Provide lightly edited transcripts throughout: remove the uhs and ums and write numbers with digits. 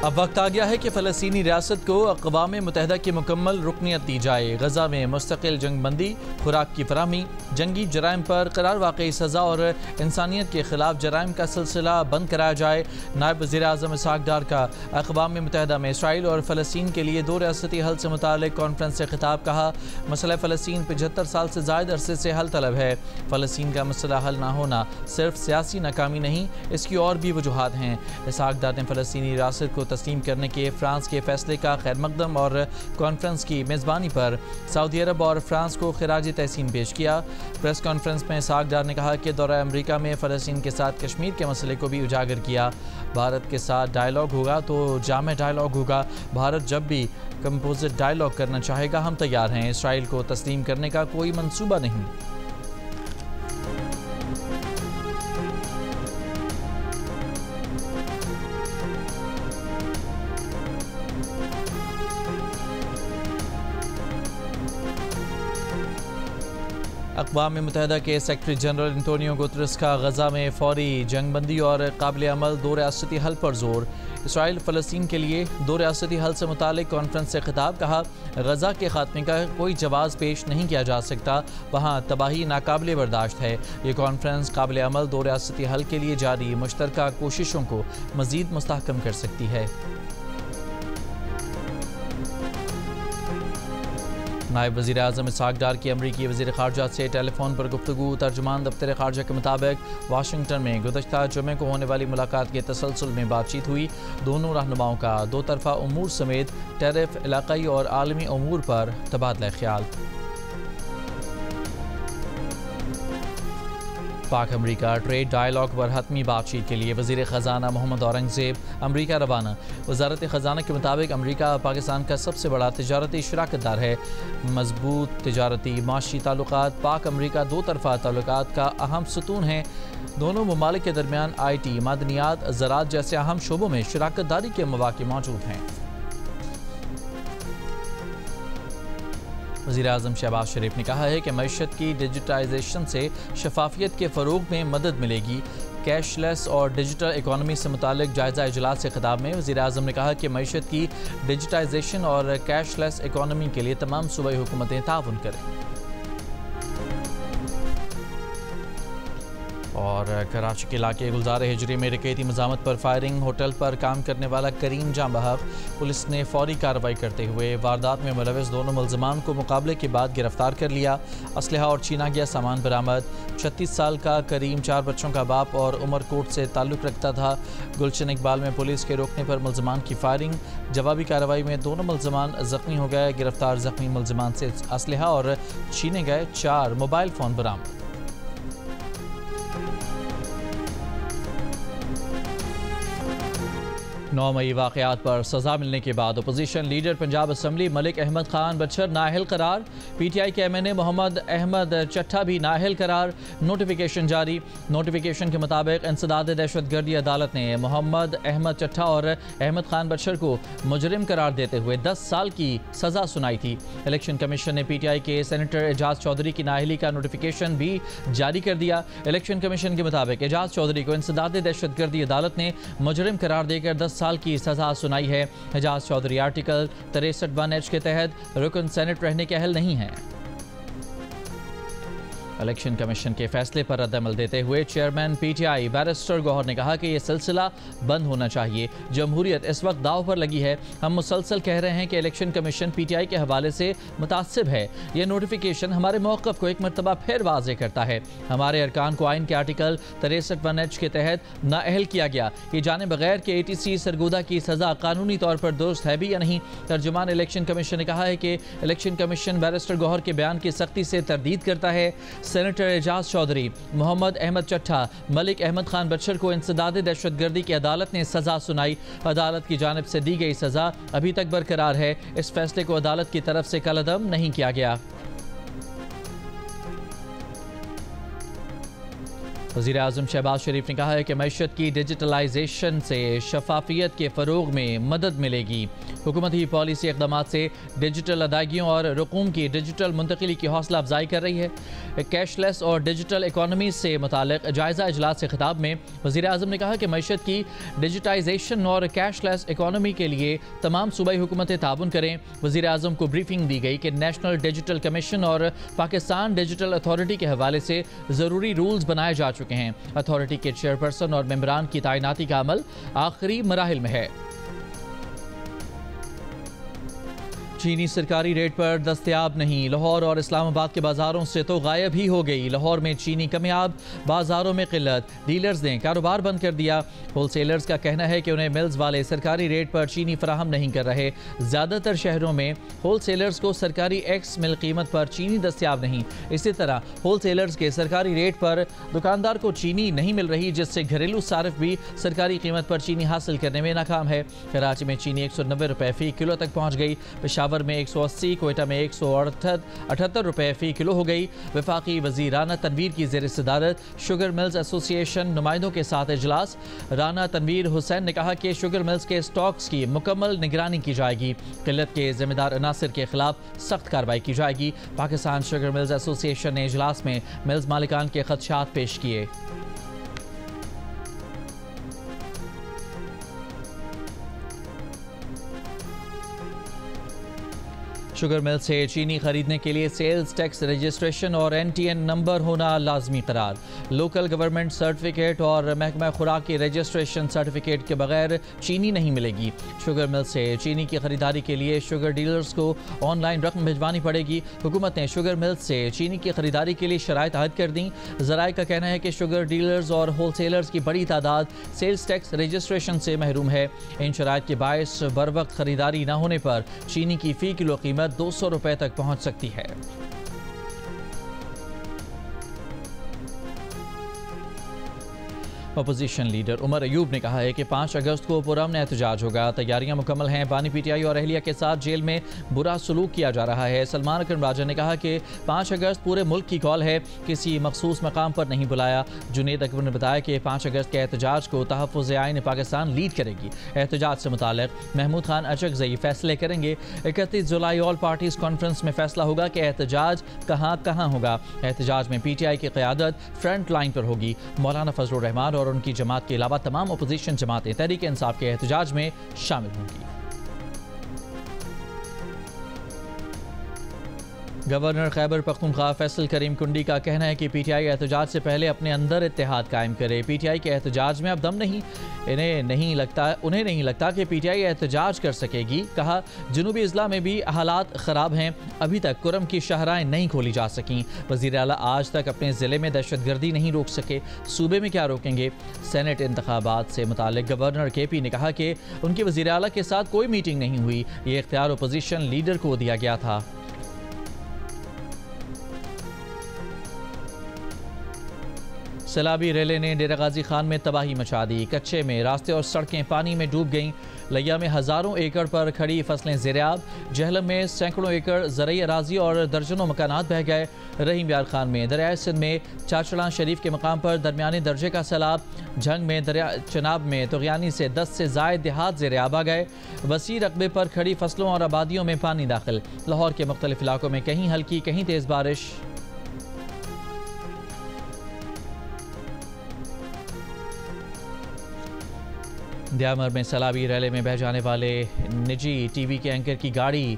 अब वक्त आ गया है कि फ़लस्तीनी रियासत को अक़वाम मुत्तहिदा की मुकम्मल रुकनियत दी जाए। गजा में मुस्तकिल जंगबंदी, खुराक की फराहमी, जंगी जराइम पर करार वाक़ई सज़ा और इंसानियत के खिलाफ जराइम का सिलसिला बंद कराया जाए। नायब वज़ीर आज़म इसहाक़ डार का अक़वाम मुत्तहिदा में इसराइल और फ़लस्तीन के लिए 2 रियासती हल से मुतालिक कॉन्फ्रेंस से खिताब। कहा, मसला फ़लस्तीन 75 साल से ज़ायद अरसे से हल तलब है। फ़लस्तीन का मसला हल ना होना सिर्फ सियासी नाकामी नहीं, इसकी और भी वजूहात हैं। इसहाक़ डार ने फ़लस्तीनी रियासत को तस्लीम करने के फ्रांस के फैसले का खैर मकदम और कॉन्फ्रेंस की मेज़बानी पर सऊदी अरब और फ्रांस को खिराज तहसीन पेश किया। प्रेस कॉन्फ्रेंस में इसहाक़ डार ने कहा कि दौरा अमरीका में फ़लस्तीन के साथ कश्मीर के मसले को भी उजागर किया। भारत के साथ डायलॉग होगा तो जामे डायलॉग होगा। भारत जब भी कंपोजिट डायलॉग करना चाहेगा हम तैयार हैं। इसराइल को तस्लीम करने का कोई मंसूबा नहीं। अक़वाम मुत्तहिदा के सेक्रेटरी जनरल एंटोनियो गुतरस का गजा में फौरी जंगबंदी और काबिल अमल 2 रियासती हल पर जोर। इसराइल फ़लस्तीन के लिए 2 रियासती हल से मुतालिक कॉन्फ्रेंस से खिताब। कहा, गजा के खात्मे का कोई जवाब पेश नहीं किया जा सकता, वहाँ तबाही नाकाबिल बर्दाश्त है। ये कॉन्फ्रेंस काबिल अमल 2 रियासती हल के लिए जारी मुश्तरका कोशिशों को मज़ीद मुस्तहकम कर सकती है। नायब वज़ीर आज़म इसहाक़ डार की अमरीकी वज़ीर ख़ारजा से टेलीफोन पर गुफ्तगू। तर्जुमान दफ्तर ख़ारजा के मुताबिक वाशिंगटन में गुज़श्ता जुमे को होने वाली मुलाकात के तसलसल में बातचीत हुई। दोनों रहनुमाओं का 2 तरफ़ा उमूर समेत टैरिफ, इलाक़ाई और आलमी उमूर पर तबादला ख्याल। पाक अमरीका ट्रेड डायलॉग पर हतमी बातचीत के लिए वज़ीर ख़जाना मोहम्मद औरंगज़ेब अमरीका रवाना। वज़ारत ख़जाना के मुताबिक अमरीका पाकिस्तान का सबसे बड़ा तिजारती शराकतदार है। मजबूत तिजारती माशी ताल्लुकात पाक अमरीका 2 तरफ़ा ताल्लुकात का अहम सतून है। दोनों ममालिक के दरमियान IT, मादनियात, ज़राअत जैसे अहम शोबों में शराकतदारी के मौक़े मौजूद हैं। वज़ीर आज़म शहबाज शरीफ ने कहा है कि मईशत की डिजिटाइजेशन से शफाफियत के फ़रोग़ में मदद मिलेगी। कैशलेस और डिजिटल इकॉनमी से मुतालिक जायज़ा इजलास से खिताब में वज़ीर आज़म ने कहा कि मईशत की डिजिटाइजेशन और कैशलेस इकॉनमी के लिए तमाम सूबाई हुकूमतें ताउन करें। और कराची के इलाके गुलजार हिजरी में रकैती मज़ामत पर फायरिंग, होटल पर काम करने वाला करीम जां बहक। पुलिस ने फौरी कार्रवाई करते हुए वारदात में मुलविस 2 मुलज़मान को मुकाबले के बाद गिरफ्तार कर लिया। असलहा और छीना गया सामान बरामद। 36 साल का करीम 4 बच्चों का बाप और उमरकोट से ताल्लुक़ रखता था। गुलशन इकबाल में पुलिस के रोकने पर मुलज़मान की फायरिंग, जवाबी कार्रवाई में 2 मुलज़मान ज़ख्मी हो गए। गिरफ्तार ज़ख्मी मुलज़मान से असलहा और छीने गए 4 मोबाइल फ़ोन बरामद। 9 मई वाक़यात पर सज़ा मिलने के बाद opposition leader Punjab assembly Malik Ahmad Khan Bachar नाअहल करार। PTI के MNA मोहम्मद अहमद चट्ठा भी नाअहल करार। नोटिफिकेशन जारी। नोटिफिकेशन के मुताबिक इंसदाद दहशतगर्दी अदालत ने मोहम्मद अहमद चट्ठा और अहमद खान बचर को मुजरिम करार देते हुए 10 साल की सज़ा सुनाई थी। इलेक्शन कमीशन ने PTI के सेनेटर एजाज चौधरी की नाअहली का नोटिफिकेशन भी जारी कर दिया। इलेक्शन कमीशन के मुताबिक एजाज चौधरी को इंसदाद दहशतगर्दी अदालत ने मुजरिम करार देकर 10 साल की सजा सुनाई है। एजाज चौधरी आर्टिकल 63(1)H के तहत रुकन सेनेट रहने के अहल नहीं है। इलेक्शन कमीशन के फैसले पर रद्द-ए-अमल देते हुए चेयरमैन PTI बैरिस्टर गौहर ने कहा कि यह सिलसिला बंद होना चाहिए। जमहूरियत इस वक्त दाव पर लगी है। हम मुसलसल कह रहे हैं कि इलेक्शन कमीशन PTI के हवाले से मुतासिब है। यह नोटिफिकेशन हमारे मौक़िफ़ को एक मरतबा फिर वाज़े करता है। हमारे अरकान को आइन के आर्टिकल 63(1)H के तहत नाअहल किया गया। ये जाने बगैर कि ATC सरगोदा की सज़ा कानूनी तौर पर दुरुस्त है भी या नहीं। तर्जुमान इलेक्शन कमीशन ने कहा है कि इलेक्शन कमीशन बैरिस्टर गौहर के बयान की सख्ती से तरदीद करता है। सेनेटर एजाज चौधरी, मोहम्मद अहमद चट्ठा, मलिक अहमद खान बचर को इंसदाद दहशतगर्दी की अदालत ने सज़ा सुनाई। अदालत की जानिब से दी गई सज़ा अभी तक बरकरार है। इस फैसले को अदालत की तरफ से कलअदम नहीं किया गया। वज़ीर आज़म शहबाज शरीफ ने कहा है कि मईशत की डिजिटलाइजेशन से शफाफियत के फ़रोग में मदद मिलेगी। हुकूमती पॉलिसी इक़दामात से डिजिटल अदायगियों और रकूम की डिजिटल मुंतकिली की हौसला अफजाई कर रही है। कैशलेस और डिजिटल इकानमी से मुतालिक जायज़ा इजलास से खिताब में वज़ीर आज़म ने कहा कि मईशत की डिजिटाइजेशन और कैशलेस इकानमी के लिए तमाम सूबाई हुकूमतें ताउन करें। वज़ीर आज़म को ब्रीफिंग दी गई कि नेशनल डिजिटल कमीशन और पाकिस्तान डिजिटल अथॉरिटी के हवाले से ज़रूरी रूल्स बनाए जा चुके हैं। अथॉरिटी के चेयरपर्सन और मेंबरान की तैनाती का अमल आखिरी मराहिल में है। चीनी सरकारी रेट पर दस्तयाब नहीं, लाहौर और इस्लामाबाद के बाज़ारों से तो गायब ही हो गई। लाहौर में चीनी कमियाब, बाज़ारों में किल्लत, डीलर्स ने कारोबार बंद कर दिया। होलसेलर्स का कहना है कि उन्हें मिल्स वाले सरकारी रेट पर चीनी फराहम नहीं कर रहे। ज़्यादातर शहरों में होलसेलर्स को सरकारी एक्स मिल कीमत पर चीनी दस्तयाब नहीं। इसी तरह होलसेलर्स के सरकारी रेट पर दुकानदार को चीनी नहीं मिल रही, जिससे घरेलू सारिफ भी सरकारी कीमत पर चीनी हासिल करने में नाकाम है। कराची में चीनी 190 रुपये फ़ी किलो तक पहुँच गई। पेशावर में 180, कोयटा में 178 रुपये फ़ी किलो हो गई। वफाकी वज़ीर राना तनवीर की ज़ेर सदारत शुगर मिल्स एसोसिएशन नुमाइंदों के साथ इजलास। राना तनवीर हुसैन ने कहा कि शुगर मिल्स के स्टॉक्स की मुकम्मल निगरानी की जाएगी। किल्लत के जिम्मेदार अनासर के खिलाफ सख्त कार्रवाई की जाएगी। पाकिस्तान शुगर मिल्स एसोसिएशन ने इजलास में मिल्स मालिकान के खदशात पेश किए। शुगर मिल से चीनी खरीदने के लिए सेल्स टैक्स रजिस्ट्रेशन और NTN नंबर होना लाजमी करार। लोकल गवर्नमेंट सर्टिफिकेट और महकमा खुराक की रजिस्ट्रेशन सर्टिफिकेट के बगैर चीनी नहीं मिलेगी। शुगर मिल से चीनी की खरीदारी के लिए शुगर डीलर्स को ऑनलाइन रकम भिजवानी पड़ेगी। हुकूमत ने शुगर मिल से चीनी की खरीदारी के लिए शराइत आयद कर दी। ज़राए का कहना है कि शुगर डीलर्स और होलसेलर्स की बड़ी तादाद सेल्स टैक्स रजिस्ट्रेशन से महरूम है। इन शराइत के बायस बर वक्त खरीदारी न होने पर चीनी की फ़ी किलो कीमत 200 रुपए तक पहुंच सकती है। अपोजिशन लीडर उमर अयूब ने कहा है कि 5 अगस्त को पुरअमन एहतजाज होगा। तैयारियां मुकम्मल हैं। बानी PTI और अहलिया के साथ जेल में बुरा सलूक किया जा रहा है। सलमान अकरम राजा ने कहा कि 5 अगस्त पूरे मुल्क की कॉल है, किसी मखसूस मकाम पर नहीं बुलाया। जुनेद अकबर ने बताया कि 5 अगस्त के एहतजाज को तहफ़्फ़ुज़ आइन पाकिस्तान लीड करेगी। एहतजाज से मुताल्लिक़ महमूद खान अचकज़ई फैसले करेंगे। 31 जुलाई ऑल पार्टीज़ कॉन्फ्रेंस में फैसला होगा कि एहतजाज कहाँ होगा। एहतजाज में PTI की क़यादत फ्रंट लाइन पर होगी। मौलाना फजलुर रहमान और उनकी जमात के अलावा तमाम अपोजिशन जमातें तहरीक इंसाफ के एहतजाज में शामिल होंगी। गवर्नर खैबर पख्तूनख्वा फैसल करीम कुंडी का कहना है कि PTI एहतजाज से पहले अपने अंदर इत्तेहाद कायम करे। PTI के एहतजाज में अब दम नहीं। उन्हें नहीं लगता कि PTI एहतजाज कर सकेगी। कहा, जनूबी अजला में भी हालात ख़राब हैं, अभी तक कुरम की शाहराएँ नहीं खोली जा सकीं। वज़ीर आला आज तक अपने ज़िले में दहशतगर्दी नहीं रोक सके, सूबे में क्या रोकेंगे। सेनेट इंतखाबात से मुतालिक गवर्नर KP ने कहा कि उनकी वज़ीर आला के साथ कोई मीटिंग नहीं हुई, ये इख्तियार अपोजिशन लीडर को दिया गया था। सैलाबी रेले ने डेरा गाजी खान में तबाही मचा दी। कच्चे में रास्ते और सड़कें पानी में डूब गईं। लिया में हज़ारों एकड़ पर खड़ी फसलें ज़ेरियाब। जहलम में सैकड़ों एकड़ ज़रई अराजी और दर्जनों मकानात बह गए। रहीम यार खान में दरिया सिंध में चाचड़ा शरीफ के मकाम पर दरमियाने दर्जे का सैलाब। झंग में दरिया चनाब में तुग़यानी से 10 से ज़ायद देहात ज़ेरियाब आ गए। वसी रकबे पर खड़ी फसलों और आबादियों में पानी दाखिल। लाहौर के मुख्तलिफ इलाकों में कहीं हल्की कहीं तेज़ बारिश। दयामर में सैलाबी रैले में बह जाने वाले निजी TV के एंकर की गाड़ी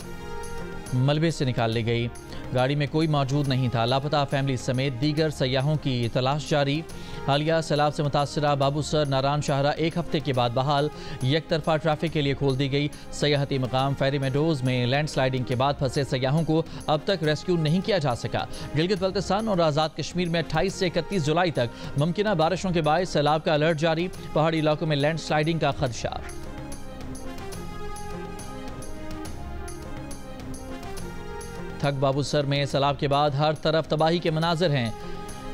मलबे से निकाल ली गई। गाड़ी में कोई मौजूद नहीं था। लापता फैमिली समेत दीगर सयाहों की तलाश जारी। हालिया सैलाब से मुतासरा बाबूसर नारायण शाहरा एक हफ्ते के बाद बहाल। एक तरफा ट्रैफिक के लिए खोल दी गई। सयाहती मकाम फेरी मेडोज़ में लैंडस्लाइडिंग के बाद फंसे सयाहों को अब तक रेस्क्यू नहीं किया जा सका। गिलगित बल्तिस्तान और आज़ाद कश्मीर में 28 से 31 जुलाई तक मुमकिन बारिशों के बायस सैलाब का अलर्ट जारी। पहाड़ी इलाकों में लैंडस्लाइडिंग का खदशा। थक बाबूसर में सैलाब के बाद हर तरफ तबाही के मनाजिर हैं।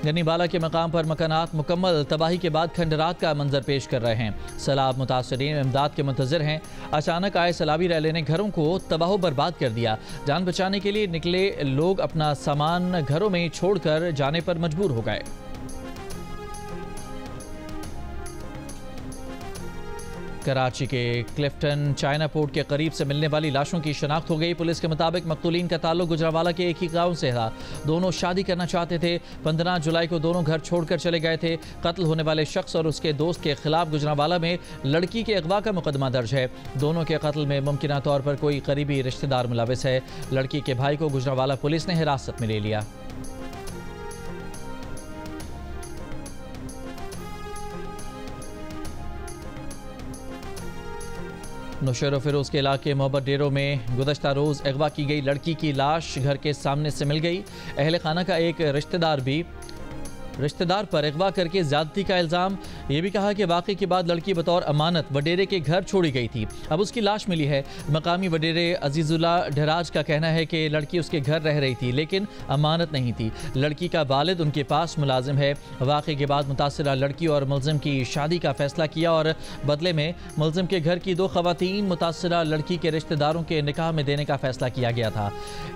गनीबाला के मकाम पर मकानात मुकम्मल तबाही के बाद खंडरात का मंजर पेश कर रहे हैं। सैलाब मुतासरीन इमदाद के मुंतज़िर हैं। अचानक आए सैलाबी रैले ने घरों को तबाह बर्बाद कर दिया। जान बचाने के लिए निकले लोग अपना सामान घरों में छोड़कर जाने पर मजबूर हो गए। कराची के क्लिफ्टन चाइना पोर्ट के करीब से मिलने वाली लाशों की शनाख्त हो गई। पुलिस के मुताबिक मकतूलीन का ताल्लुक गुजरावाला के एक ही गांव से था। दोनों शादी करना चाहते थे। 15 जुलाई को दोनों घर छोड़कर चले गए थे। कत्ल होने वाले शख्स और उसके दोस्त के खिलाफ गुजरावाला में लड़की के अगवा का मुकदमा दर्ज है। दोनों के कत्ल में मुमकिना तौर पर कोई करीबी रिश्तेदार मुलविस है। लड़की के भाई को गुजरावाला पुलिस ने हिरासत में ले लिया। नौशेरा फिरोज के इलाके मोहब्बत डेरों में गुज़श्ता रोज़ अगवा की गई लड़की की लाश घर के सामने से मिल गई। अहले खाना का एक रिश्तेदार पर अगवा करके ज़्यादती का इल्ज़ाम। ये भी कहा कि वाक़े के बाद लड़की बतौर अमानत वडेरे के घर छोड़ी गई थी। अब उसकी लाश मिली है। मकामी वडेरे अजीज़ुल्ला ढराज का कहना है कि लड़की उसके घर रह रही थी लेकिन अमानत नहीं थी। लड़की का वालिद उनके पास मुलाजिम है। वाक़े के बाद मुतासिरा लड़की और मुलजिम की शादी का फैसला किया और बदले में मुलजिम के घर की 2 ख़वातीन मुतासिरा लड़की के रिश्तेदारों के निकाह में देने का फैसला किया गया था।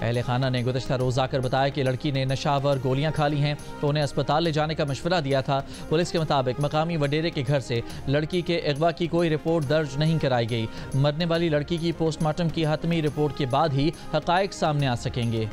अहले खाना ने गुज़श्ता रोज़ आकर बताया कि लड़की ने नशावर गोलियाँ खा ली हैं तो उन्हें अस्पताल जाने का मशवरा दिया था। पुलिस के मुताबिक मकामी वडेरे के घर से लड़की के अगवा की कोई रिपोर्ट दर्ज नहीं कराई गई। मरने वाली लड़की की पोस्टमार्टम की हतमी रिपोर्ट के बाद ही हक़ाइक़ सामने आ सकेंगे।